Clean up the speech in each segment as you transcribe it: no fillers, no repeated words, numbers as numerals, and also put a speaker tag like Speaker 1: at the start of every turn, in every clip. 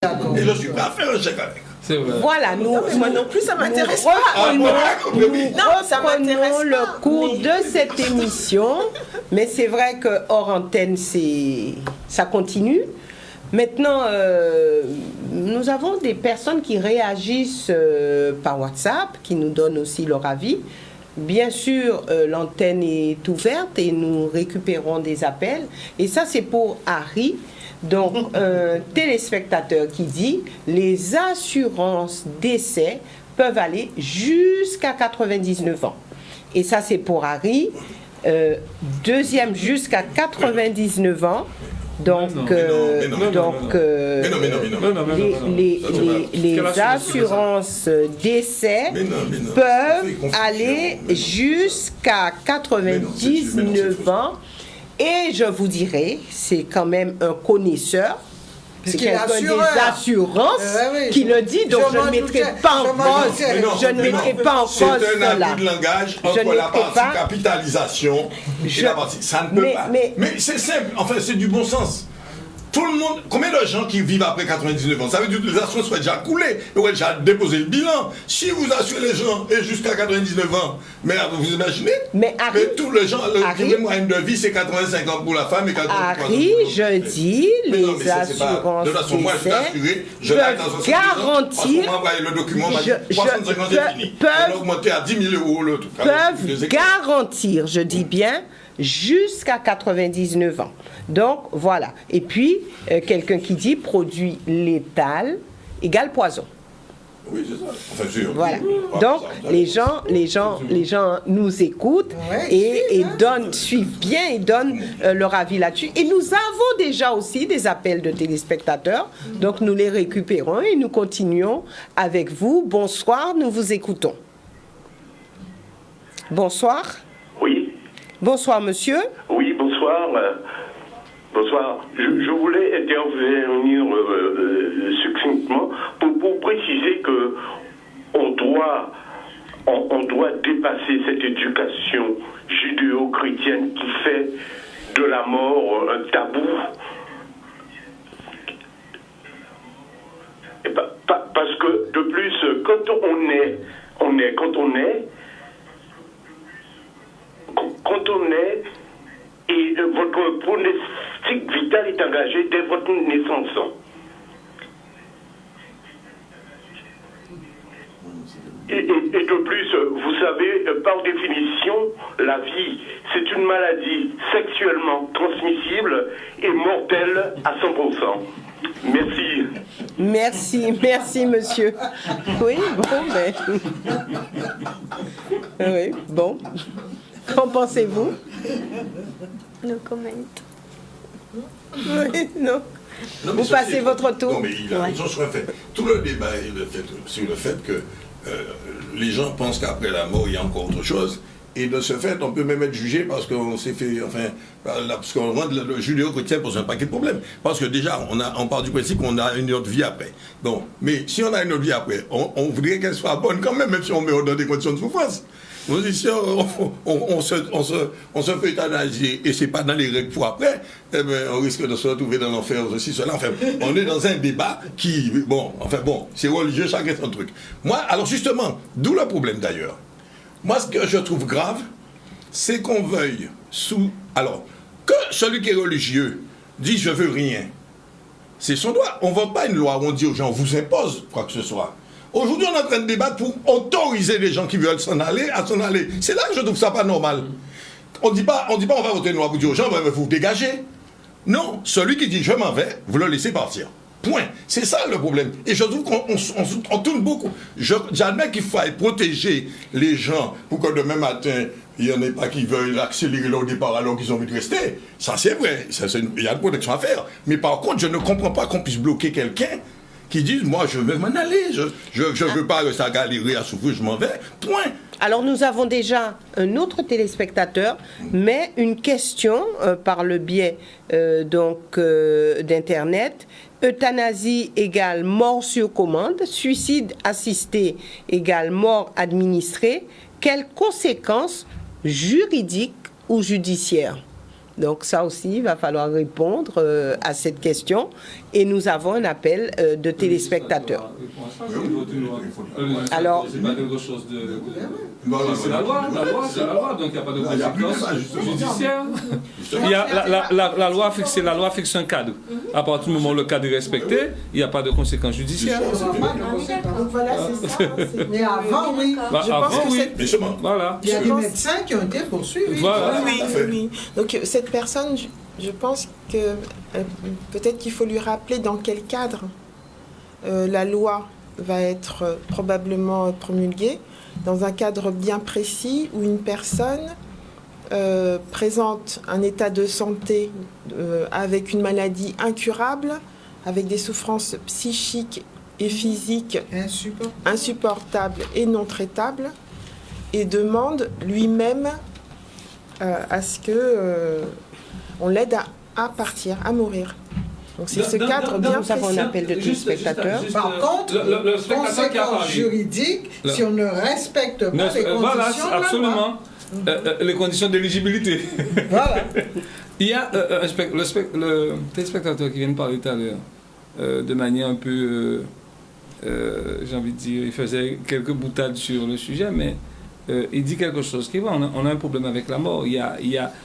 Speaker 1: Et je suis prêt à faire un chèque avec.
Speaker 2: Voilà,
Speaker 3: moi non plus, ça m'intéresse pas.
Speaker 2: Nous reprenons le cours de cette émission, mais c'est vrai que hors antenne, ça continue. Maintenant, nous avons des personnes qui réagissent par WhatsApp, qui nous donnent aussi leur avis. Bien sûr, l'antenne est ouverte et nous récupérons des appels. Et ça, c'est pour Harry. Donc, un téléspectateur qui dit « Les assurances décès peuvent aller jusqu'à 99 ans. » Et ça, c'est pour Harry. Deuxième, jusqu'à 99 ans. Donc, les assurances décès peuvent aller jusqu'à 99 ans. Et je vous dirais, c'est quand même un connaisseur, c'est quelqu'un des assurances qui le dit, donc je ne mettrai pas en cause, je ne mettrai pas en cause cela.
Speaker 1: C'est un abus de langage entre la partie capitalisation et la partie... Ça ne peut pas. Mais c'est simple, enfin c'est du bon sens. Tout le monde, combien de gens qui vivent après 99 ans? Ça veut dire que les assurances sont déjà coulées, ils ont déjà déposé le bilan. Si vous assurez les gens et jusqu'à 99 ans, mais vous imaginez? Mais tous les gens, le moyen de vie, c'est 85 ans pour la femme et 83 ans pour
Speaker 2: Harry, je dis, les assurances
Speaker 1: de toute façon, moi, je suis assuré, je vais dans un
Speaker 2: garantir,
Speaker 1: le document, 65 ans, c'est fini. On a augmenté à 10 000 € le truc.
Speaker 2: Peuvent garantir, je dis bien, jusqu'à 99 ans. Donc, voilà. Et puis, quelqu'un qui dit produit létal égale poison.
Speaker 1: Oui, c'est ça. Enfin, sûr.
Speaker 2: Voilà. Donc, les gens nous écoutent et suivent bien et donnent leur avis là-dessus. Et nous avons déjà aussi des appels de téléspectateurs. Donc, nous les récupérons et nous continuons avec vous. Bonsoir, nous vous écoutons. Bonsoir.
Speaker 4: Oui.
Speaker 2: Bonsoir, monsieur.
Speaker 4: Oui, bonsoir. Bonsoir. Je voulais intervenir succinctement pour préciser que on doit dépasser cette éducation judéo-chrétienne qui fait de la mort un tabou. Et parce que de plus, quand on est et votre pronostic vital est engagé dès votre naissance. Et de plus, vous savez, par définition, la vie, c'est une maladie sexuellement transmissible et mortelle à 100%. Merci.
Speaker 2: Merci, monsieur. Oui, oui, bon. Qu'en pensez-vous?
Speaker 5: No comment.
Speaker 2: Oui, non. Vous passez votre tour.
Speaker 1: Non, mais il a raison sur un fait. Tout le débat est sur le fait que les gens pensent qu'après la mort, il y a encore autre chose. Et de ce fait, on peut même être jugé parce qu'on s'est fait, parce qu'on rend le judéo-chrétien pose un paquet de problèmes. Parce que déjà, on part du principe qu'on a une autre vie après. Bon, mais si on a une autre vie après, on voudrait qu'elle soit bonne quand même si on meurt dans des conditions de souffrance. Si on se fait euthanasier et c'est pas dans les règles pour après, eh bien, on risque de se retrouver dans l'enfer aussi, cela. Enfin, on est dans un débat qui, c'est religieux, chacun son truc. Moi, alors justement, d'où le problème d'ailleurs. Moi, ce que je trouve grave, c'est qu'on veuille alors, que celui qui est religieux dit « je veux rien », c'est son droit. On ne vote pas une loi où on dit aux gens « on vous impose quoi que ce soit ». Aujourd'hui, on est en train de débattre pour autoriser les gens qui veulent s'en aller à s'en aller. C'est là que je trouve ça pas normal. On dit pas on va voter une loi pour dire aux gens « vous dégagez ». Non, celui qui dit « je m'en vais », vous le laissez partir. Point. C'est ça le problème. Et je trouve qu'on tourne beaucoup. J'admets qu'il faut protéger les gens pour que demain matin, il n'y en ait pas qui veulent accélérer leur départ alors qu'ils ont envie de rester. Ça, c'est vrai. Il y a une protection à faire. Mais par contre, je ne comprends pas qu'on puisse bloquer quelqu'un qui dit « moi, je vais m'en aller. Je ne veux pas rester à galérer, à souffrir, je m'en vais. » Point.
Speaker 2: Alors, nous avons déjà un autre téléspectateur, mais une question par le biais d'Internet. Euthanasie égale mort sur commande, suicide assisté égale mort administrée. Quelles conséquences juridiques ou judiciaires? Donc ça aussi, il va falloir répondre à cette question. Et nous avons un appel de téléspectateurs. Alors,
Speaker 6: c'est pas quelque chose de... C'est la loi, c'est la loi, donc il n'y a pas de conséquences judiciaires. Il y a la loi fixe un cadre. À partir du moment où le cadre est respecté, il n'y a pas de conséquences judiciaires.
Speaker 3: Voilà, c'est ça. Mais avant, oui.
Speaker 6: Je pense que
Speaker 1: c'est...
Speaker 6: Voilà.
Speaker 3: Il y a des médecins qui ont été poursuivis.
Speaker 6: Voilà.
Speaker 3: Oui. Donc cette personne, je pense que peut-être qu'il faut lui rappeler dans quel cadre la loi va être probablement promulguée, dans un cadre bien précis où une personne présente un état de santé avec une maladie incurable, avec des souffrances psychiques et physiques insupportables et non traitables, et demande lui-même à ce que on l'aide à partir, à mourir. Donc c'est ce cadre bien précis.
Speaker 2: Nous avons un appel de téléspectateurs.
Speaker 3: Par contre,
Speaker 6: le
Speaker 3: conséquences juridiques, si on ne respecte pas les conditions
Speaker 6: voilà,
Speaker 3: de la
Speaker 6: absolument. Les conditions d'éligibilité.
Speaker 3: Voilà.
Speaker 6: Il y a le téléspectateur qui vient de parler tout à l'heure, de manière un peu, j'ai envie de dire, il faisait quelques boutades sur le sujet, mais il dit quelque chose qui est vrai. On a un problème avec la mort.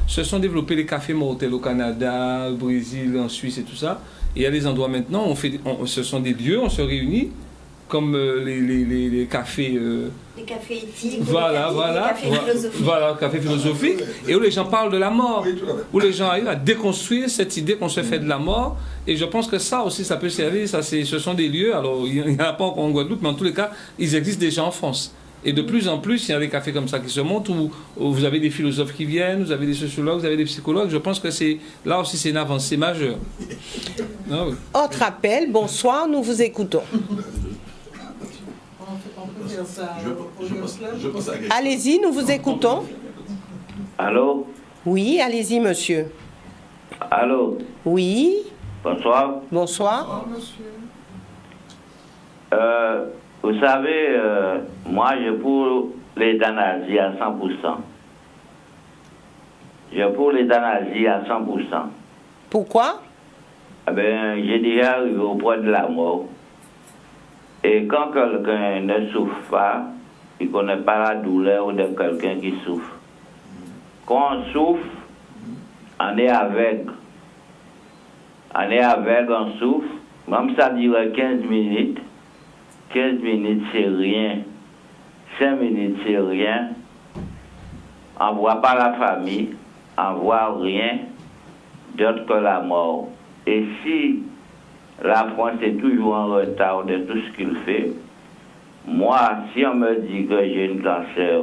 Speaker 6: Se sont développés les cafés mortels au Canada, au Brésil, en Suisse et tout ça. Et il y a des endroits maintenant, ce sont des lieux, on se réunit, comme les cafés...
Speaker 5: les cafés éthiques,
Speaker 6: les cafés philosophiques, et où les gens parlent de la mort, où les gens arrivent à déconstruire cette idée qu'on se fait de la mort. Et je pense que ça aussi, ça peut servir. Ce sont des lieux, alors il n'y en a pas encore en Guadeloupe, mais en tous les cas, ils existent déjà en France. Et de plus en plus, il y a des cafés comme ça qui se montent, où vous avez des philosophes qui viennent, vous avez des sociologues, vous avez des psychologues. Je pense que là aussi, c'est une avancée majeure. Ah oui.
Speaker 2: Autre appel, bonsoir, nous vous écoutons. Allez-y, nous vous écoutons.
Speaker 7: Allô?
Speaker 2: Oui, allez-y, monsieur.
Speaker 7: Allô?
Speaker 2: Oui.
Speaker 7: Bonsoir.
Speaker 2: Bonsoir.
Speaker 7: Vous savez, moi, je pour l'euthanasie à 100%. Je pour l'euthanasie à 100%.
Speaker 2: Pourquoi?
Speaker 7: Eh bien, j'ai déjà arrivé au point de la mort. Et quand quelqu'un ne souffre pas, il ne connaît pas la douleur de quelqu'un qui souffre. Quand on souffre, on est aveugle. On est aveugle, on souffre. Même ça durait 15 minutes. 15 minutes, c'est rien. 5 minutes, c'est rien. On ne voit pas la famille. On ne voit rien d'autre que la mort. Et si la France est toujours en retard de tout ce qu'il fait, moi, si on me dit que j'ai un cancer,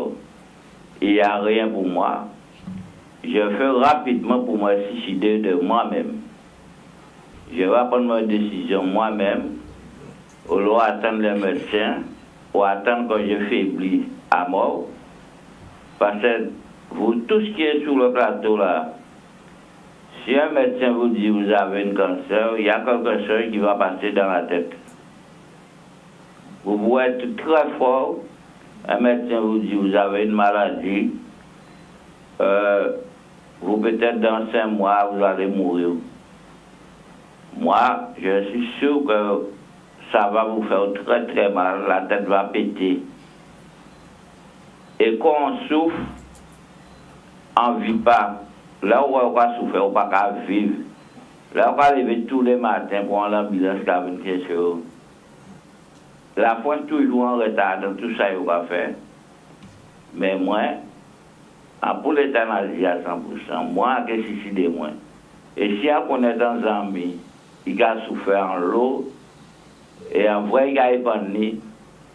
Speaker 7: il n'y a rien pour moi, je fais rapidement pour me suicider de moi-même. Je vais prendre ma décision moi-même, au lieu d'attendre les médecins, ou attendre que je faiblis à mort. Parce que vous, tout ce qui est sur le plateau là, si un médecin vous dit que vous avez un cancer, il y a quelque chose qui va passer dans la tête. Vous pouvez être très fort, un médecin vous dit que vous avez une maladie, vous peut-être dans 5 mois, vous allez mourir. Moi, je suis sûr que ça va vous faire très très mal, la tête va péter. Et quand on souffre, on ne vit pas. Là où on va souffrir, on ne peut pas vivre. Là où on va lever tous les matins pour l'ambulance qui a une question. La France toujours en retard dans tout ça qu'on va faire. Mais moi, pour l'euthanasie à 100%, moi, je suis suicidé moins. Et si on est dans un ami, il a souffert en l'eau, et en vrai, il a épanoui,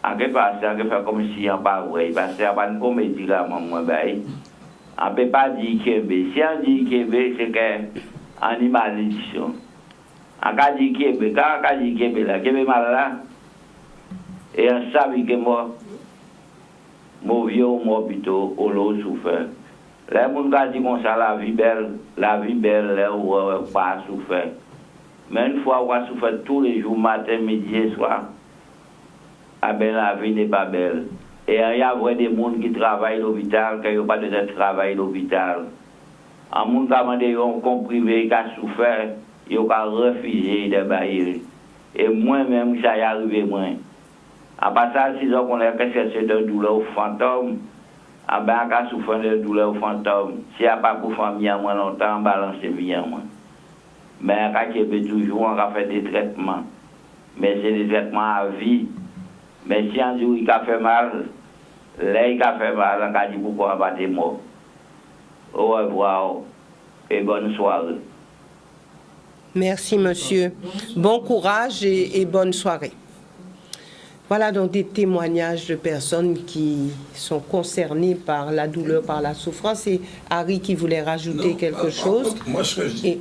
Speaker 7: on peut passer, on peut faire comme si on pas vrai, parce qu'il n'y a pas de comédie là, moi, on ne peut pas dire Québec. Si on dit Québec, c'est qu'on est malédiction. On peut dire Québec, quand on dit Québec, là, Québec mal là, et on sait que moi, mon vieux ou mon plutôt, au lot souffert. Là, on dit comme ça, la vie belle, là, où on pas souffert. Mais une fois qu'on souffre tous les jours, matin, midi et soir, ah ben la vie n'est pas belle. Et il y a des gens qui travaillent à l'hôpital, qui n'ont pas de travail à l'hôpital. En monde qui a demandé un comprimé qui a souffert, il a refusé de bailler. Et moi-même, ça y est arrivé, moi. À part ça, si on connaît que c'est de douleur au fantôme, en bas, on a souffert de douleur au fantôme. Si il n'y a pas pour famille, moi, longtemps, on balance bien, moi. Mais quand il y a toujours, on a fait des traitements. Mais c'est des traitements à vie. Mais si un jour il a fait mal, là il a fait mal, on a dit pourquoi on va être mort. Au revoir et bonne soirée.
Speaker 2: Merci, monsieur. Bon courage et bonne soirée. Voilà donc des témoignages de personnes qui sont concernées par la douleur, par la souffrance. Et Harry qui voulait rajouter quelque chose.
Speaker 1: Moi, ce que je dis,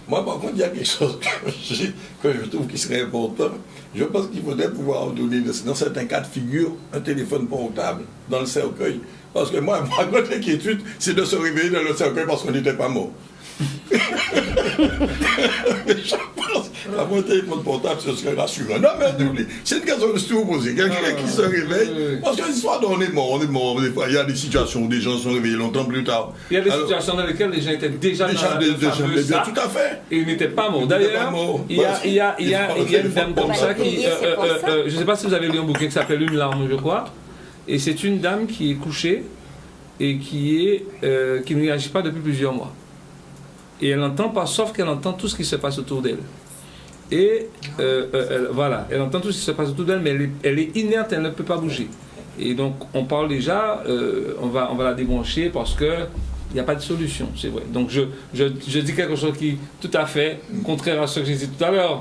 Speaker 1: moi, par contre, il y a quelque chose que je trouve qui serait important. Je pense qu'il faudrait pouvoir donner, dans certains cas de figure, un téléphone portable dans le cercueil. Parce que moi, ma grande inquiétude, c'est de se réveiller dans le cercueil parce qu'on n'était pas mort. Mais je pense qu'avoir un téléphone portable, ce serait rassurant. Non, mais c'est une question de se poser. Quelqu'un qui se réveille, parce que l'histoire on est mort. Des fois, il y a des situations où des gens sont réveillés longtemps plus tard.
Speaker 6: Il y a des situations dans lesquelles les gens étaient déjà dans le sac,
Speaker 1: tout à fait.
Speaker 6: Et ils n'étaient pas morts. D'ailleurs, il y a une dame comme ça qui... je ne sais pas si vous avez lu un bouquin qui s'appelle Une larme, je crois. Et c'est une dame qui est couchée et qui ne réagit pas depuis plusieurs mois. Et elle n'entend pas, sauf qu'elle entend tout ce qui se passe autour d'elle. Et voilà, elle entend tout ce qui se passe autour d'elle, mais elle est inerte, elle ne peut pas bouger. Et donc, on parle déjà, on va la débrancher parce qu'il n'y a pas de solution, c'est vrai. Donc, je dis quelque chose qui, tout à fait, contraire à ce que j'ai dit tout à l'heure.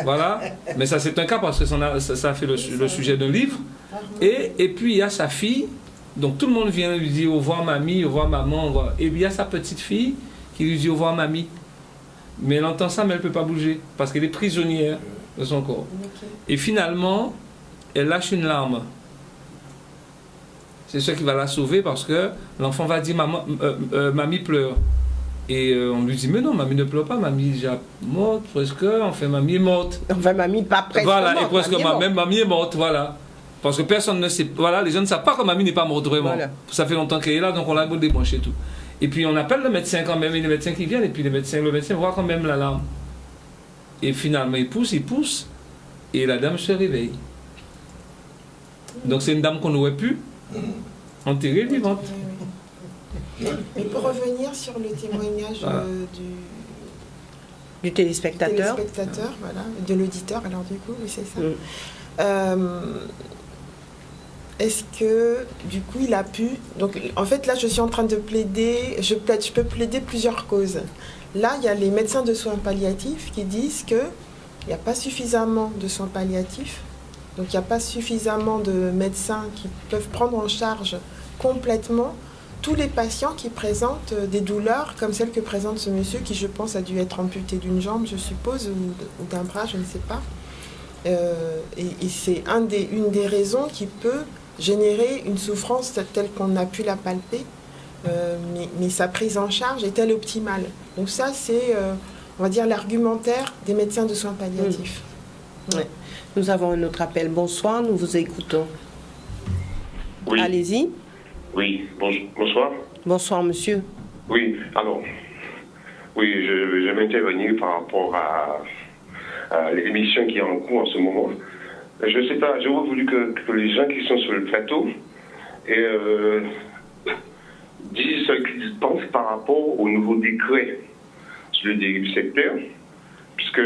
Speaker 6: Voilà, mais ça, c'est un cas parce que ça fait le sujet d'un livre. Et puis, il y a sa fille, donc tout le monde vient lui dire au revoir mamie, au revoir maman, au revoir. Et puis, il y a sa petite fille qui lui dit au revoir mamie. Mais elle entend ça, mais elle ne peut pas bouger, parce qu'elle est prisonnière de son corps. Et finalement, elle lâche une larme. C'est ce qui va la sauver, parce que l'enfant va dire, mamie pleure. Et on lui dit, mais non, mamie ne pleure pas, mamie est déjà morte, presque, enfin, mamie est morte.
Speaker 2: Enfin, mamie pas presque
Speaker 6: voilà,
Speaker 2: morte.
Speaker 6: Et presque même mamie est morte, voilà. Parce que personne ne sait, voilà, les gens ne savent pas que mamie n'est pas morte vraiment. Voilà. Ça fait longtemps qu'elle est là, donc on l'a beau débrancher tout. Et puis on appelle le médecin quand même, et les médecins qui viennent, et puis le médecin voit quand même l'alarme. Et finalement il pousse, et la dame se réveille. Donc c'est une dame qu'on aurait pu enterrer vivante.
Speaker 3: Mais pour revenir sur le témoignage
Speaker 2: du téléspectateur,
Speaker 3: voilà, de l'auditeur, alors du coup, oui, c'est ça. Est-ce que, du coup, il a pu... Donc, en fait, là, je suis en train de plaider... Je peux plaider plusieurs causes. Là, il y a les médecins de soins palliatifs qui disent qu'il n'y a pas suffisamment de soins palliatifs. Donc, il n'y a pas suffisamment de médecins qui peuvent prendre en charge complètement tous les patients qui présentent des douleurs comme celle que présente ce monsieur qui, je pense, a dû être amputé d'une jambe, je suppose, ou d'un bras, je ne sais pas. Et c'est une des raisons qui peut générer une souffrance telle qu'on a pu la palper, mais sa prise en charge est-elle optimale? Donc ça, c'est, on va dire, l'argumentaire des médecins de soins palliatifs.
Speaker 2: Ouais. Nous avons un autre appel. Bonsoir, nous vous écoutons.
Speaker 8: Oui.
Speaker 2: Allez-y.
Speaker 8: Oui, bonsoir.
Speaker 2: Bonsoir, monsieur.
Speaker 8: Oui, alors, oui, je vais intervenir par rapport à l'émission qui est en cours en ce moment. Je ne sais pas, j'aurais voulu que les gens qui sont sur le plateau disent ce qu'ils pensent par rapport au nouveau décret sur le dérive sectaire, puisque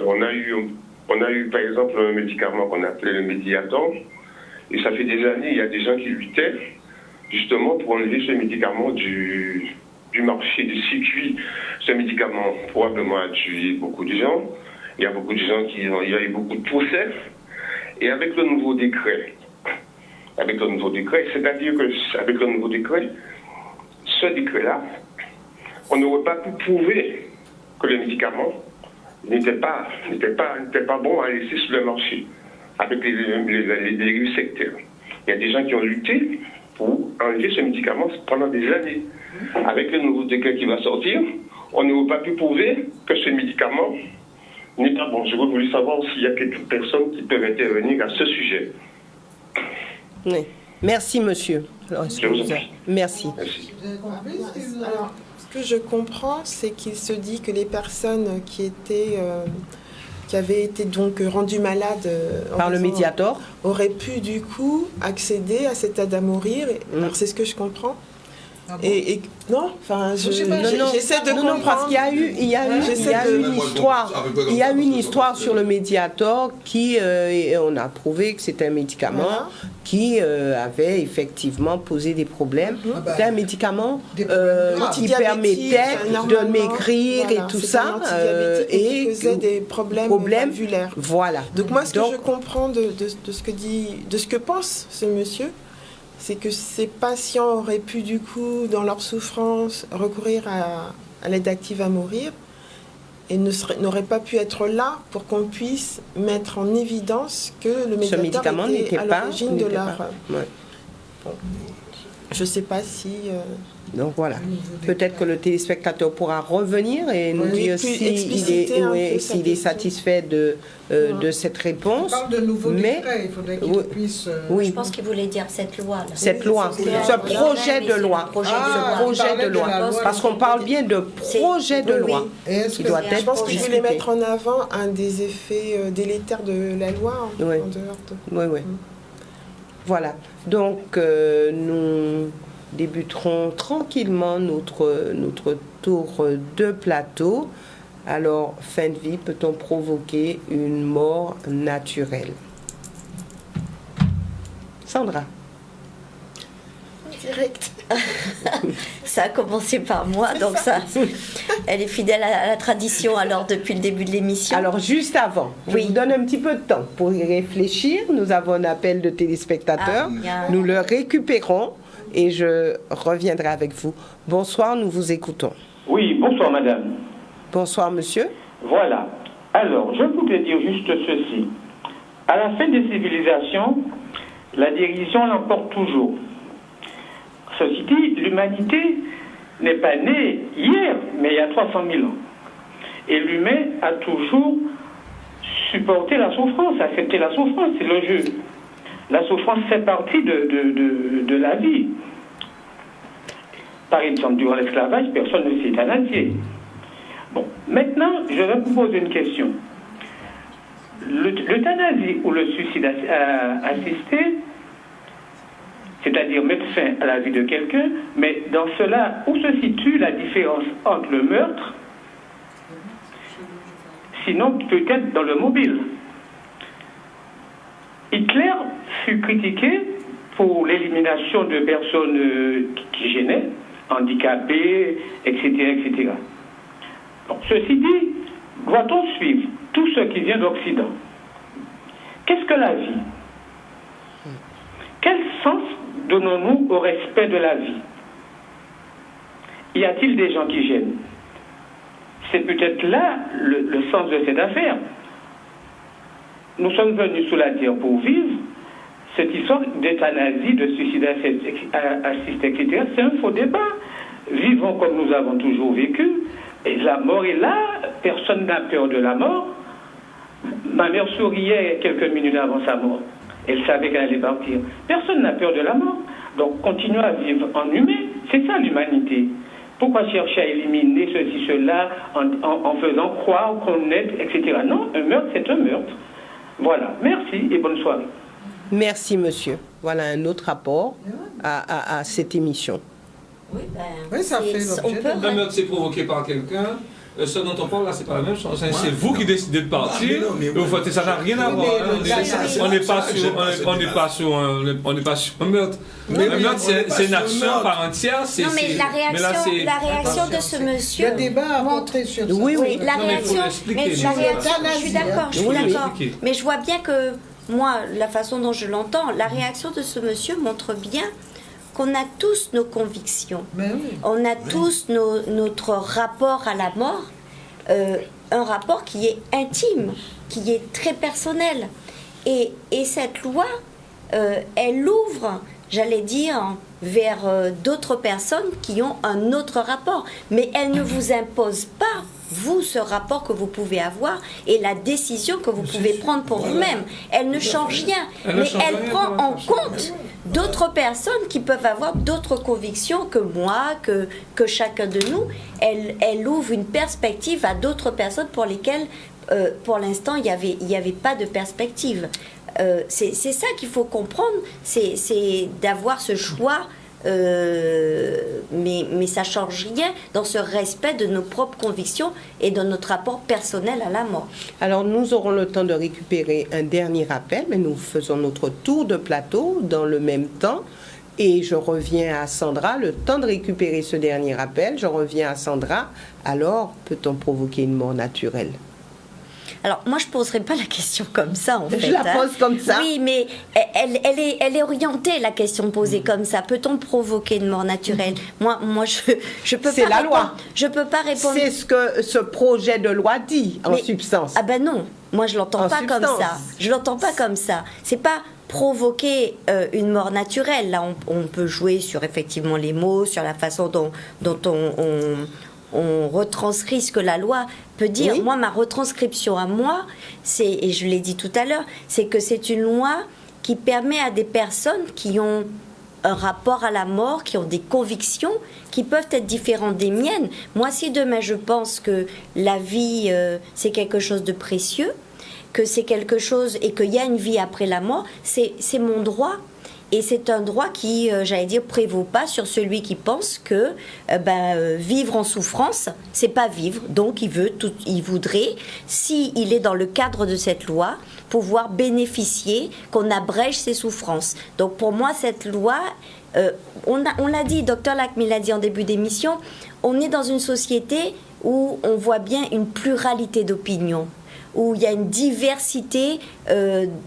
Speaker 8: on a eu par exemple un médicament qu'on appelait le Mediator, et ça fait des années, il y a des gens qui luttaient justement pour enlever ce médicament du marché, du circuit. Ce médicament probablement a tué beaucoup de gens. Il y a beaucoup de gens il y a eu beaucoup de procès. Et avec le nouveau décret, c'est-à-dire qu'avec le nouveau décret, ce décret-là, on n'aurait pas pu prouver que le médicament n'était pas bon à laisser sur le marché avec les dérives sectaires. Il y a des gens qui ont lutté pour enlever ce médicament pendant des années. Avec le nouveau décret qui va sortir, on n'aurait pas pu prouver que ce médicament n'est pas bon. J'aurais voulu savoir s'il y a quelques personnes qui peuvent intervenir à ce sujet.
Speaker 2: Oui. Merci, monsieur. Alors,
Speaker 8: je vous en prie.
Speaker 2: Merci.
Speaker 3: Alors, Ce que je comprends, c'est qu'il se dit que les personnes qui avaient été donc rendues malades
Speaker 2: par le Mediator
Speaker 3: auraient pu du coup accéder à cette aide à mourir. Alors, c'est ce que je comprends.
Speaker 9: Ah bon?
Speaker 3: Et non, enfin, j'essaie de comprendre.
Speaker 2: Non, parce qu'il y a eu une histoire sur le Mediator qui, on a prouvé que c'était un médicament qui avait effectivement posé des problèmes. C'était un médicament qui permettait de maigrir et tout ça, et
Speaker 3: qui causait des problèmes valvulaires.
Speaker 2: Voilà.
Speaker 3: Donc moi, ce que je comprends de ce que pense ce monsieur, c'est que ces patients auraient pu, du coup, dans leur souffrance, recourir à l'aide active à mourir et n'auraient pas pu être là pour qu'on puisse mettre en évidence que le médicament était à l'origine de leur... Bon. Je ne sais pas si...
Speaker 2: Donc voilà, peut-être que le téléspectateur pourra revenir et nous dire s'il est satisfait de cette réponse.
Speaker 9: On parle de nouveaux décrets, il faudrait qu'il puisse...
Speaker 5: Je pense qu'il voulait dire cette loi.
Speaker 2: Ce projet de loi. Parce qu'on parle bien de projet de loi. Qui doit être
Speaker 3: je pense qu'il voulait mettre en avant un des effets délétères de la loi en dehors de...
Speaker 2: Oui. Voilà, donc nous débuterons tranquillement notre tour de plateau. Alors, fin de vie, peut-on provoquer une mort naturelle? Sandra.
Speaker 3: Direct.
Speaker 5: Ça a commencé par moi, donc ça, elle est fidèle à la tradition alors depuis le début de l'émission.
Speaker 2: Alors juste avant, je vous donne un petit peu de temps pour y réfléchir. Nous avons un appel de téléspectateurs. Nous le récupérons et je reviendrai avec vous. Bonsoir, nous vous écoutons.
Speaker 10: Oui, bonsoir madame.
Speaker 2: Bonsoir monsieur.
Speaker 10: Voilà. Alors, je voudrais dire juste ceci. À la fin des civilisations, la dérision l'emporte toujours. Ceci dit, l'humanité n'est pas née hier, mais il y a 300 000 ans. Et l'humain a toujours supporté la souffrance, accepté la souffrance, c'est le jeu. La souffrance fait partie de la vie. Par exemple, durant l'esclavage, personne ne s'est euthanasié. Bon, maintenant, je vais vous poser une question. L'euthanasie ou le suicide assisté, c'est-à-dire mettre fin à la vie de quelqu'un, mais dans cela, où se situe la différence entre le meurtre, sinon peut-être dans le mobile. Hitler fut critiqué pour l'élimination de personnes qui gênaient, handicapées, etc., etc. Bon, ceci dit, doit-on suivre tout ce qui vient d'Occident? Qu'est-ce que la vie? Quel sens donnons-nous au respect de la vie? Y a-t-il des gens qui gênent? C'est peut-être là le sens de cette affaire. Nous sommes venus sur la terre pour vivre. Cette histoire d'euthanasie, de suicide assisté, etc., c'est un faux débat. Vivons comme nous avons toujours vécu. Et la mort est là. Personne n'a peur de la mort. Ma mère souriait quelques minutes avant sa mort. Elle savait qu'elle allait partir. Personne n'a peur de la mort. Donc, continuons à vivre en humain. C'est ça l'humanité. Pourquoi chercher à éliminer ceci, cela, en faisant croire qu'on est, etc. Non, un meurtre, c'est un meurtre. Voilà. Merci et bonne soirée.
Speaker 2: Merci, monsieur. Voilà un autre rapport à cette émission.
Speaker 9: Oui, ça fait l'objet
Speaker 6: de... Un meurtre, c'est provoqué par quelqu'un. Ce dont on parle là, c'est pas la même chose. C'est vous qui décidez de partir. Ça n'a rien à voir. On n'est pas sur un meurtre. Un meurtre, c'est une action par entière.
Speaker 5: Non, mais la réaction de ce monsieur.
Speaker 9: Le débat a montré sur ça.
Speaker 5: Oui, la réaction. Je suis d'accord. Mais je vois bien que moi, la façon dont je l'entends, la réaction de ce monsieur montre bien qu'on a tous nos convictions, on a tous notre rapport à la mort, un rapport qui est intime, qui est très personnel. Et cette loi, elle ouvre, j'allais dire, vers d'autres personnes qui ont un autre rapport. Mais elle ne vous impose pas, vous, ce rapport que vous pouvez avoir et la décision que vous pouvez prendre pour vous-même. Elle ne change rien, mais elle prend en compte d'autres personnes qui peuvent avoir d'autres convictions que moi, que chacun de nous. Elle ouvre une perspective à d'autres personnes pour lesquelles, pour l'instant, il n'y avait pas de perspective. C'est ça qu'il faut comprendre, c'est d'avoir ce choix. Mais ça ne change rien dans ce respect de nos propres convictions et de notre rapport personnel à la mort.
Speaker 2: Alors, nous aurons le temps de récupérer un dernier appel, mais nous faisons notre tour de plateau dans le même temps. Et je reviens à Sandra, le temps de récupérer ce dernier appel, je reviens à Sandra. Alors, peut-on provoquer une mort naturelle ?
Speaker 5: Alors, moi, je ne poserai pas la question comme ça, en fait.
Speaker 2: Je la pose comme ça.
Speaker 5: Oui, mais elle est orientée, la question posée comme ça. Peut-on provoquer une mort naturelle ? Moi, je peux pas.
Speaker 2: C'est la loi.
Speaker 5: Je peux pas répondre.
Speaker 2: C'est ce que ce projet de loi dit, en substance.
Speaker 5: Ah ben non, moi, je l'entends pas comme ça. Je l'entends pas comme ça. C'est pas provoquer une mort naturelle. Là, on peut jouer sur, effectivement, les mots, sur la façon dont on retranscrit ce que la loi peut dire. Oui. Moi, ma retranscription à moi, et je l'ai dit tout à l'heure, c'est que c'est une loi qui permet à des personnes qui ont un rapport à la mort, qui ont des convictions, qui peuvent être différentes des miennes. Moi, si demain je pense que la vie, c'est quelque chose de précieux, que c'est quelque chose, et qu'il y a une vie après la mort, c'est mon droit. Et c'est un droit qui, j'allais dire, prévaut pas sur celui qui pense que vivre en souffrance, c'est pas vivre. Donc, il voudrait, s'il est dans le cadre de cette loi, pouvoir bénéficier, qu'on abrège ses souffrances. Donc, pour moi, cette loi, on l'a dit, Dr Lakmé l'a dit en début d'émission, on est dans une société où on voit bien une pluralité d'opinions, où il y a une diversité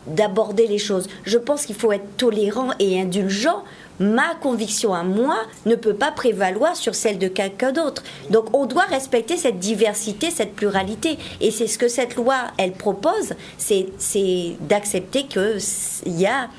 Speaker 5: d'aborder les choses. Je pense qu'il faut être tolérant et indulgent. Ma conviction à moi ne peut pas prévaloir sur celle de quelqu'un d'autre. Donc on doit respecter cette diversité, cette pluralité. Et c'est ce que cette loi, elle propose, c'est d'accepter qu'il y a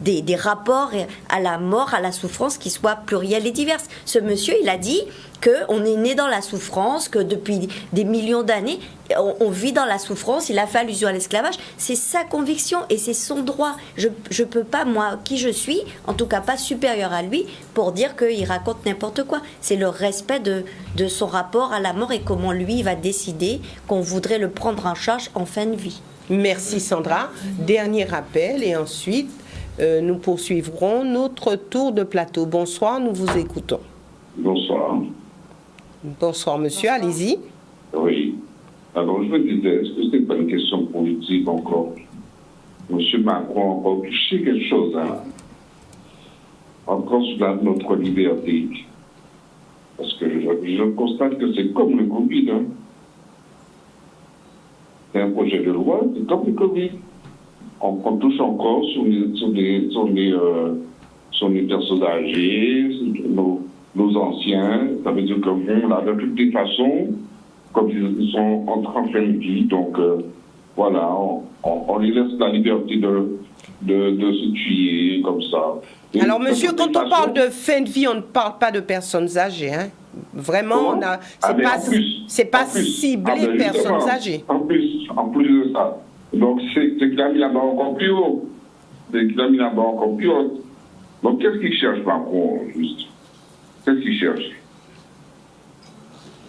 Speaker 5: des rapports à la mort, à la souffrance qui soient pluriels et divers. Ce monsieur, il a dit qu'on est né dans la souffrance, que depuis des millions d'années, on vit dans la souffrance. Il a fait allusion à l'esclavage. C'est sa conviction et c'est son droit. Je ne peux pas, moi, qui je suis, en tout cas pas supérieur à lui, pour dire qu'il raconte n'importe quoi. C'est le respect de son rapport à la mort et comment lui va décider qu'on voudrait le prendre en charge en fin de vie.
Speaker 2: Merci Sandra. Dernier rappel et ensuite nous poursuivrons notre tour de plateau. Bonsoir, nous vous écoutons.
Speaker 11: Bonsoir.
Speaker 2: Bonsoir, monsieur, allez-y.
Speaker 11: Oui. Alors, je me disais, est-ce que ce n'est pas une question politique encore ? Monsieur Macron a encore touché quelque chose, encore sur notre liberté. Parce que je constate que c'est comme le Covid. C'est un projet de loi, c'est comme le Covid. On touche encore sur les personnes âgées, nos anciens. Ça veut dire que bon, là, de toutes les façons, comme ils sont en fin de vie, donc voilà, on les laisse la liberté de se tuer comme ça. Et
Speaker 2: alors, monsieur, quand on parle de fin de vie, on ne parle pas de personnes âgées, hein. Vraiment, c'est pas ciblé personnes âgées.
Speaker 11: En plus de ça. Donc, c'est qu'il a mis la barre encore plus haut. Donc, qu'est-ce qu'il cherche, Macron, juste ? Qu'est-ce qu'il cherche ?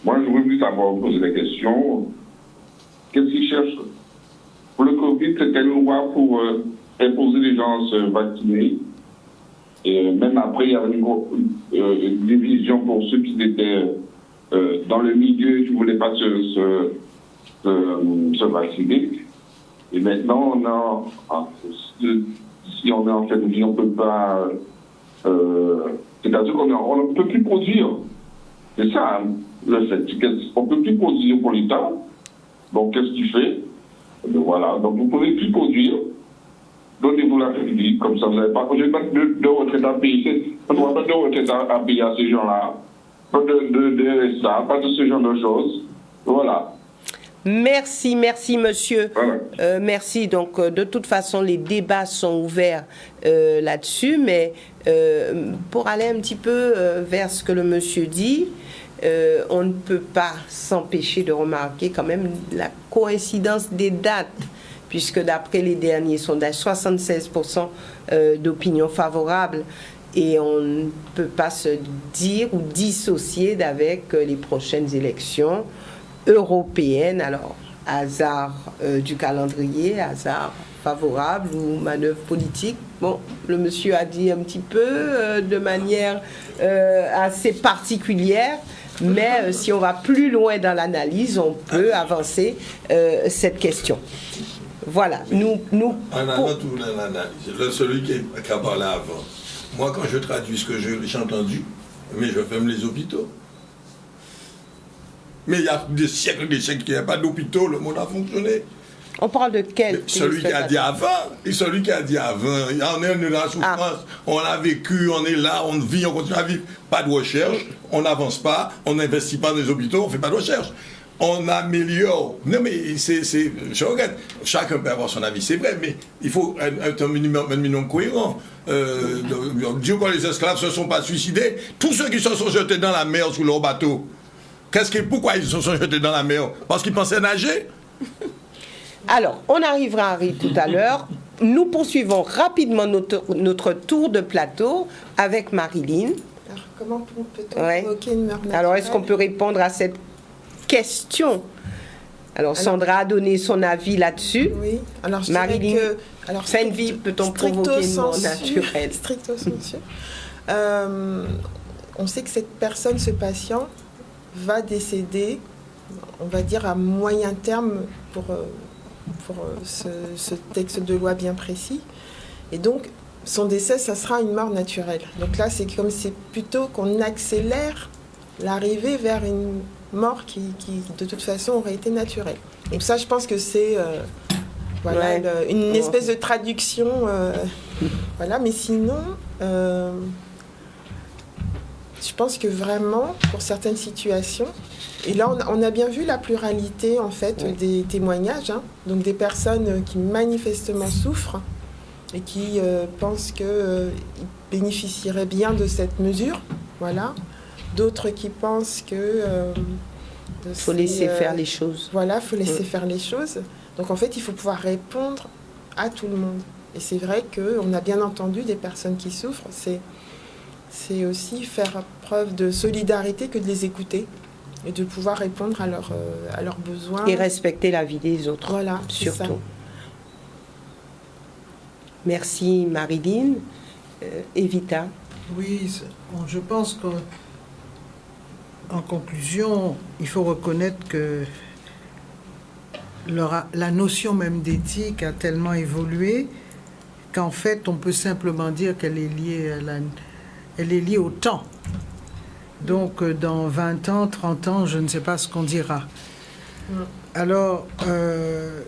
Speaker 11: Moi, je voudrais plus savoir poser la question. Qu'est-ce qu'il cherche ? Pour le Covid, c'était une loi pour imposer les gens à se vacciner. Et même après, il y avait une division pour ceux qui étaient dans le milieu qui ne voulaient pas se vacciner. Et maintenant, si on est en fin de vie, on ne peut pas... c'est-à-dire qu'on ne peut plus produire. C'est ça, le fait. On ne peut plus produire pour l'État. Donc, qu'est-ce qu'il fait ? Voilà. Donc, vous ne pouvez plus produire. Donnez-vous la fin de vie. Comme ça, vous n'avez pas... J'ai pas de retraite à payer. On n'a pas de retraite à payer à ces gens-là. Pas de ça, pas de ce genre de choses. Voilà.
Speaker 2: Merci monsieur. Merci. Donc, de toute façon, les débats sont ouverts là-dessus, mais pour aller un petit peu vers ce que le monsieur dit, on ne peut pas s'empêcher de remarquer quand même la coïncidence des dates. puisque d'après les derniers sondages, 76% d'opinion favorable, et on ne peut pas se dire ou dissocier d'avec les prochaines élections européennes. Alors, hasard du calendrier, hasard favorable ou manœuvre politique. Bon, le monsieur a dit un petit peu de manière assez particulière, mais si on va plus loin dans l'analyse, on peut avancer cette question. Voilà. Nous
Speaker 1: en allant tout dans l'analyse, celui qui a parlé avant, moi quand je traduis ce que j'ai entendu, mais je ferme les hôpitaux. Mais il y a des siècles qu'il n'y a pas d'hôpitaux, le monde a fonctionné.
Speaker 2: On parle de quel?
Speaker 1: Celui qui a dit avant, et celui qui a dit avant, on est dans la souffrance, on a vécu, on est là, on vit, on continue à vivre. Pas de recherche, on n'avance pas, on n'investit pas dans les hôpitaux, on ne fait pas de recherche. On améliore. Non mais je regrette, chacun peut avoir son avis, c'est vrai, mais il faut un minimum cohérent. Dieu quand les esclaves ne se sont pas suicidés, tous ceux qui se sont jetés dans la mer sous leur bateau, pourquoi ils se sont jetés dans la mer? Parce qu'ils pensaient nager?
Speaker 2: Alors, on arrivera à Harry tout à l'heure. Nous poursuivons rapidement notre tour de plateau avec Marilyn.
Speaker 3: Alors, comment peut-on provoquer une mort naturelle?
Speaker 2: Alors, est-ce qu'on peut répondre à cette question? Alors, Sandra a donné son avis là-dessus.
Speaker 3: Oui. Alors,
Speaker 2: Marilyn, fin de vie, peut-on provoquer une mort naturelle?
Speaker 3: Stricto sensu. On sait que cette personne, ce patient, va décéder, on va dire, à moyen terme pour ce texte de loi bien précis. Et donc, son décès, ça sera une mort naturelle. Donc là, c'est plutôt qu'on accélère l'arrivée vers une mort qui, de toute façon, aurait été naturelle. Donc ça, je pense que c'est une espèce de traduction. Voilà, mais sinon, je pense que vraiment, pour certaines situations, et là, on a bien vu la pluralité, en fait, des témoignages. Hein. Donc, des personnes qui manifestement souffrent et qui pensent qu'ils bénéficieraient bien de cette mesure. Voilà. D'autres qui pensent que...
Speaker 2: il faut laisser faire les choses.
Speaker 3: Voilà, il faut laisser faire les choses. Donc, en fait, il faut pouvoir répondre à tout le monde. Et c'est vrai qu'on a bien entendu des personnes qui souffrent. C'est aussi faire preuve de solidarité que de les écouter. Et de pouvoir répondre à leurs besoins.
Speaker 2: Et respecter la vie des autres.
Speaker 3: Voilà,
Speaker 2: surtout.
Speaker 3: Ça.
Speaker 2: Merci Marilyn. Evita.
Speaker 9: Oui, je pense qu'en conclusion, il faut reconnaître que la notion même d'éthique a tellement évolué qu'en fait, on peut simplement dire qu'elle est liée au temps. Donc, dans 20 ans, 30 ans, je ne sais pas ce qu'on dira. Alors,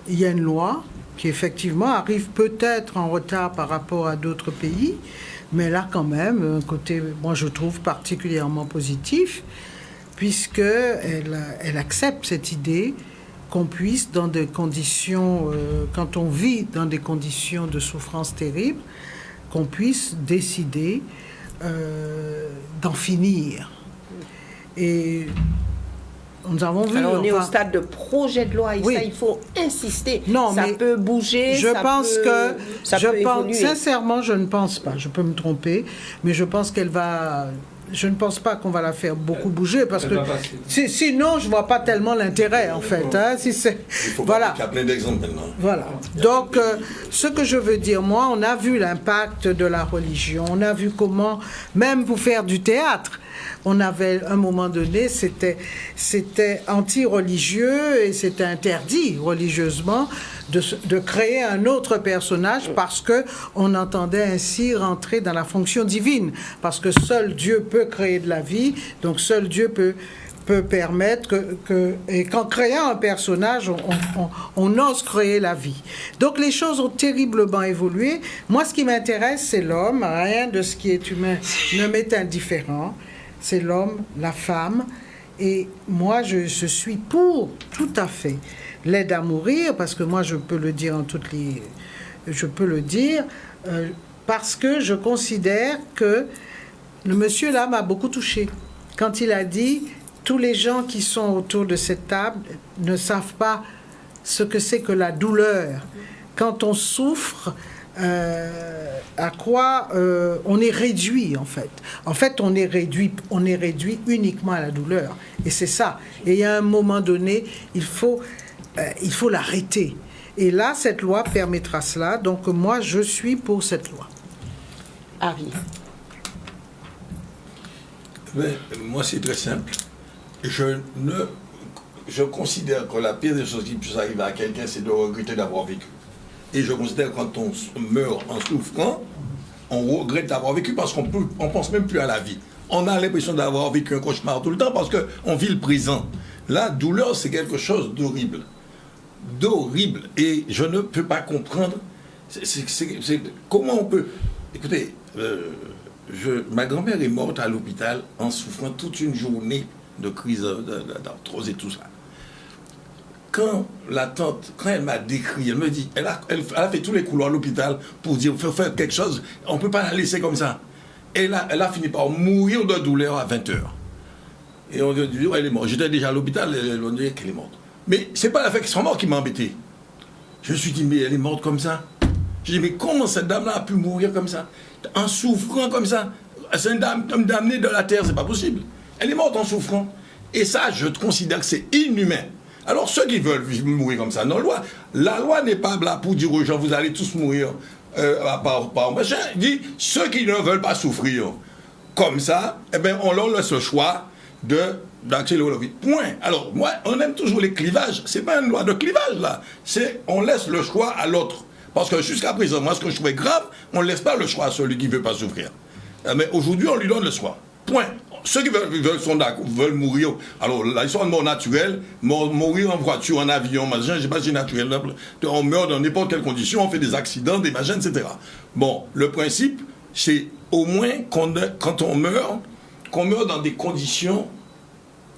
Speaker 9: il y a une loi qui, effectivement, arrive peut-être en retard par rapport à d'autres pays, mais là, quand même, un côté, moi, je trouve particulièrement positif, puisqu'elle accepte cette idée qu'on puisse, dans des conditions, quand on vit dans des conditions de souffrance terrible, qu'on puisse décider d'en finir. Et nous avons vu...
Speaker 2: Alors on est au stade de projet de loi et ça, il faut insister.
Speaker 9: Non,
Speaker 2: ça peut bouger,
Speaker 9: sincèrement, je ne pense pas. Je peux me tromper, mais je pense qu'elle va... Je ne pense pas qu'on va la faire beaucoup bouger parce que sinon, je ne vois pas tellement l'intérêt, en fait. Hein, si c'est...
Speaker 1: Il faut pas qu'il y a plein d'exemples maintenant.
Speaker 9: Voilà. Donc, ce que je veux dire, moi, on a vu l'impact de la religion. On a vu comment, même pour faire du théâtre, on avait, à un moment donné, c'était anti-religieux et c'était interdit religieusement de créer un autre personnage parce qu'on entendait ainsi rentrer dans la fonction divine. Parce que seul Dieu peut créer de la vie, donc seul Dieu peut permettre et qu'en créant un personnage, on ose créer la vie. Donc les choses ont terriblement évolué. Moi, ce qui m'intéresse, c'est l'homme. Rien de ce qui est humain ne m'est indifférent. C'est l'homme, la femme. Et moi, je suis pour, tout à fait, l'aide à mourir, parce que moi, je peux le dire parce que je considère que le monsieur là m'a beaucoup touchée. Quand il a dit, tous les gens qui sont autour de cette table ne savent pas ce que c'est que la douleur. Quand on souffre, à quoi on est réduit en fait. En fait, on est réduit uniquement à la douleur. Et c'est ça. Et il y a un moment donné, il faut l'arrêter. Et là, cette loi permettra cela. Donc moi, je suis pour cette loi.
Speaker 2: Harry.
Speaker 1: Ben, moi, c'est très simple. Je considère que la pire des choses qui puisse arriver à quelqu'un, c'est de regretter d'avoir vécu. Et je considère que quand on meurt en souffrant, on regrette d'avoir vécu parce qu'on ne pense même plus à la vie. On a l'impression d'avoir vécu un cauchemar tout le temps parce qu'on vit le présent. La douleur, c'est quelque chose d'horrible. D'horrible. Et je ne peux pas comprendre comment on peut... Écoutez, ma grand-mère est morte à l'hôpital en souffrant toute une journée de crise d'arthrose et tout ça. Quand elle m'a décrit, elle me dit, elle a fait tous les couloirs à l'hôpital pour dire, il faut faire quelque chose, on ne peut pas la laisser comme ça. Elle a fini par mourir de douleur à 20h. Et on lui dit, elle est morte. J'étais déjà à l'hôpital, on dit qu'elle est morte. Mais ce n'est pas la fait qu'elle soit morte qui m'a embêté. Je me suis dit, mais elle est morte comme ça. Je dis, mais comment cette dame-là a pu mourir comme ça? En souffrant comme ça? C'est une dame damnée de la terre, c'est pas possible. Elle est morte en souffrant. Et ça, je considère que c'est inhumain. Alors, ceux qui veulent mourir comme ça, non, la loi n'est pas là pour dire aux gens, vous allez tous mourir par machin. Il dit, ceux qui ne veulent pas souffrir comme ça, eh bien, on leur laisse le choix d'accélérer leur vie. Point. Alors, moi, on aime toujours les clivages. C'est pas une loi de clivage, là. On laisse le choix à l'autre. Parce que jusqu'à présent, moi, ce que je trouvais grave, on ne laisse pas le choix à celui qui ne veut pas souffrir. Mais aujourd'hui, on lui donne le choix. Point. Ceux qui veulent mourir, alors là, ils sont en mort naturelle, mourir en voiture, en avion, machin, je sais pas si c'est naturel, on meurt dans n'importe quelle condition, on fait des accidents, des machins, etc. Bon, le principe, c'est au moins quand on meurt, qu'on meurt dans des conditions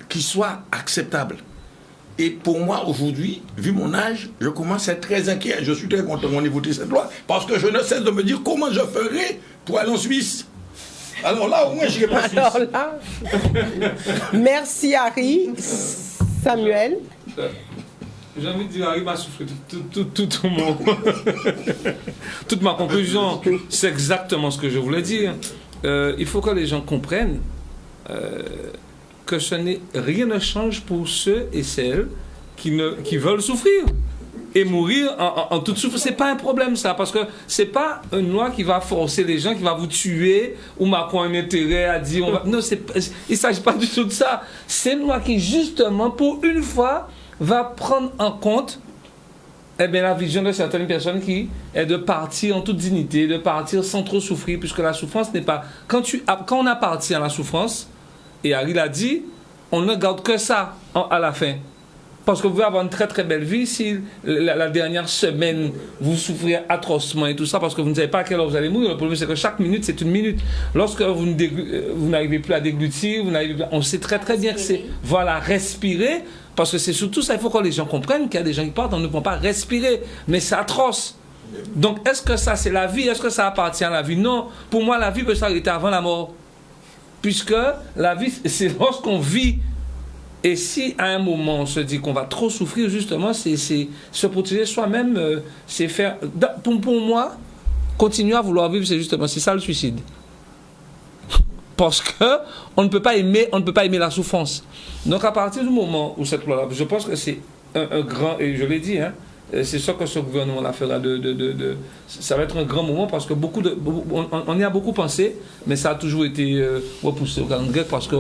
Speaker 1: qui soient acceptables. Et pour moi, aujourd'hui, vu mon âge, je commence à être très inquiet. Je suis très content qu'on ait voté cette loi, parce que je ne cesse de me dire comment je ferai pour aller en Suisse. Alors là, au moins, je n'irai pas en Suisse.
Speaker 2: Alors là, merci Harry. Samuel.
Speaker 6: J'ai envie de dire, Harry m'a soufflé toute ma conclusion. C'est exactement ce que je voulais dire. Il faut que les gens comprennent que rien ne change pour ceux et celles qui veulent souffrir. Et mourir en toute souffrance, c'est pas un problème ça, parce que c'est pas une loi qui va forcer les gens, qui va vous tuer, ou m'a quoi un intérêt à dire... Non, il s'agit pas du tout de ça. C'est une loi qui, justement, pour une fois, va prendre en compte la vision de certaines personnes qui est de partir en toute dignité, de partir sans trop souffrir, puisque la souffrance n'est pas... Quand on appartient à la souffrance, et Harry l'a dit, on ne garde que ça à la fin. Parce que vous pouvez avoir une très très belle vie si la dernière semaine vous souffrez atrocement et tout ça parce que vous ne savez pas à quelle heure vous allez mourir. Le problème c'est que chaque minute c'est une minute. Lorsque vous n'arrivez plus à déglutir, on sait très très bien que c'est respirer, parce que c'est surtout ça, il faut que les gens comprennent qu'il y a des gens qui partent, on ne peut pas respirer, mais c'est atroce. Donc est-ce que ça c'est la vie? Est-ce que ça appartient à la vie? Non, pour moi la vie peut s'arrêter avant la mort. Puisque la vie c'est lorsqu'on vit. Et si à un moment on se dit qu'on va trop souffrir, justement, c'est se protéger soi-même, c'est faire... Pour moi, continuer à vouloir vivre, c'est ça le suicide. Parce que on ne peut pas aimer la souffrance. Donc à partir du moment où cette loi-là, je pense que c'est un grand, et je l'ai dit, c'est ça que ce gouvernement-là fera ça va être un grand moment parce que on y a beaucoup pensé, mais ça a toujours été repoussé au calendrier parce que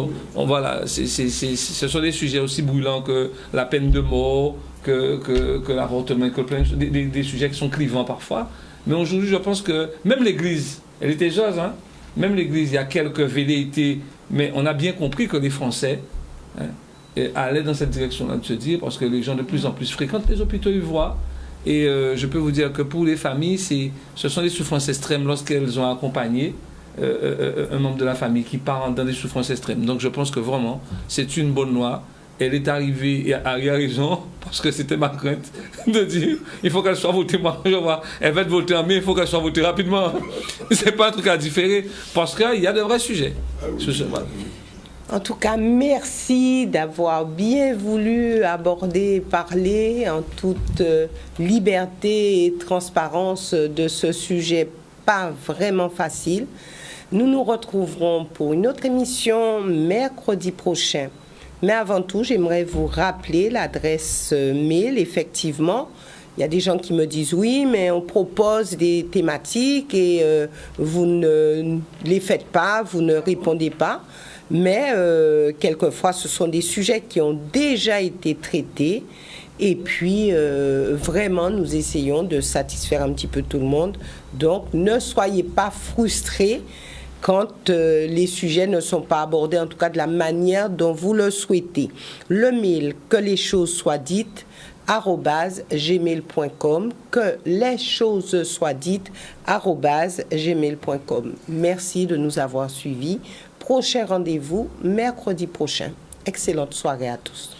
Speaker 6: ce sont des sujets aussi brûlants que la peine de mort, que l'avortement, que des sujets qui sont clivants parfois. Mais aujourd'hui, je pense que même l'Église, elle était jeune, même l'Église, il y a quelques velléités, mais on a bien compris que les Français allaient dans cette direction-là de se dire, parce que les gens de plus en plus fréquentent les hôpitaux ivoires, et je peux vous dire que pour les familles, ce sont des souffrances extrêmes lorsqu'elles ont accompagné un membre de la famille qui part dans des souffrances extrêmes. Donc je pense que vraiment, c'est une bonne loi. Elle est arrivée, et Harry a raison, parce que c'était ma crainte de dire, il faut qu'elle soit votée, moi je vois, elle va être votée en mai, il faut qu'elle soit votée rapidement. C'est pas un truc à différer, parce qu'il y a de vrais sujets. Voilà.
Speaker 2: En tout cas, merci d'avoir bien voulu parler en toute liberté et transparence de ce sujet pas vraiment facile. Nous nous retrouverons pour une autre émission mercredi prochain. Mais avant tout, j'aimerais vous rappeler l'adresse mail, effectivement. Il y a des gens qui me disent oui, mais on propose des thématiques et vous ne les faites pas, vous ne répondez pas. Mais quelquefois, ce sont des sujets qui ont déjà été traités. Et puis, vraiment, nous essayons de satisfaire un petit peu tout le monde. Donc, ne soyez pas frustrés quand les sujets ne sont pas abordés, en tout cas de la manière dont vous le souhaitez. Le mail, que les choses soient dites, @gmail.com, que les choses soient dites, @gmail.com. Merci de nous avoir suivis. Prochain rendez-vous, mercredi prochain. Excellente soirée à tous.